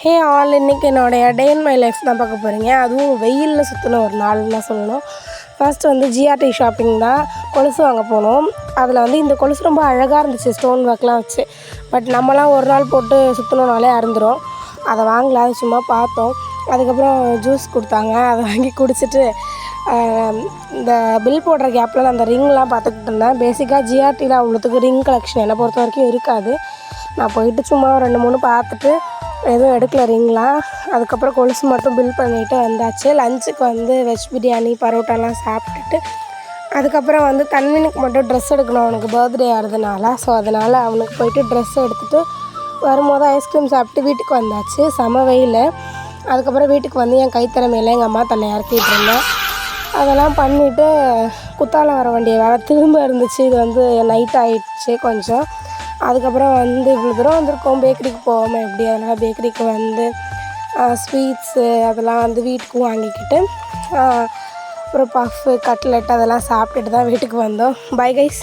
Hey all, இன்றைக்கி என்னோடைய டே in my life தான் பார்க்க போகிறீங்க. அதுவும் வெயிலில் சுற்றின ஒரு நாள்னு தான் சொல்லணும். ஃபர்ஸ்ட்டு வந்து ஜிஆர்டி ஷாப்பிங் தான் கொலுசு வாங்க போனோம். அதில் வந்து இந்த கொலுசு ரொம்ப அழகாக இருந்துச்சு, ஸ்டோன் ஒர்க்லாம் வச்சு. பட் நம்மலாம் ஒரு நாள் போட்டு சுற்றணுனாலே அறுந்துடும். அதை வாங்கல, அது சும்மா பார்த்தோம். அதுக்கப்புறம் ஜூஸ் கொடுத்தாங்க, அதை வாங்கி குடிச்சிட்டு இந்த பில் போடுற கேப்பில் நான் அந்த ரிங்லாம் பார்த்துக்கிட்டு இருந்தேன். பேசிக்காக ஜிஆர்டியில் அவ்வளோத்துக்கு ரிங் கலெக்ஷன் என்னை பொறுத்த வரைக்கும் இருக்காது. நான் போயிட்டு சும்மா 2-3 பார்த்துட்டு எதுவும் எடுக்கல ரிங்லாம். அதுக்கப்புறம் கொலுசு மட்டும் பில் பண்ணிவிட்டு வந்தாச்சு. லஞ்சுக்கு வந்து வெஜ் பிரியாணி பரோட்டாலாம் சாப்பிட்டுட்டு அதுக்கப்புறம் வந்து தன்வினுக்கு மட்டும் ட்ரெஸ் எடுக்கணும், அவனுக்கு பர்த்டே ஆகிறதுனால. ஸோ அதனால் அவனுக்கு போயிட்டு ட்ரெஸ் எடுத்துகிட்டு வரும்போது ஐஸ்கிரீம் சாப்பிட்டு வீட்டுக்கு வந்தாச்சு. செம வெயில். அதுக்கப்புறம் வீட்டுக்கு வந்து என் கைத்திறமையில் எங்கள் அம்மா தன்னை இறக்கிட்டு இருந்தேன். அதெல்லாம் பண்ணிவிட்டு குத்தாலம் வர வேண்டிய வேலை திரும்ப இருந்துச்சு. இது வந்து நைட் ஆகிடுச்சு கொஞ்சம். அதுக்கப்புறம் வந்து இவ்வளோ தூரம் வந்திருக்கோம், பேக்கரிக்கு போகாமல் எப்படி. அதனால் பேக்கரிக்கு வந்து ஸ்வீட்ஸு அதெல்லாம் வந்து வீட்டுக்கும் வாங்கிக்கிட்டு அப்புறம் பஃப்பு கட்லெட் அதெல்லாம் சாப்பிட்டுட்டு தான் வீட்டுக்கு வந்தோம். Bye guys.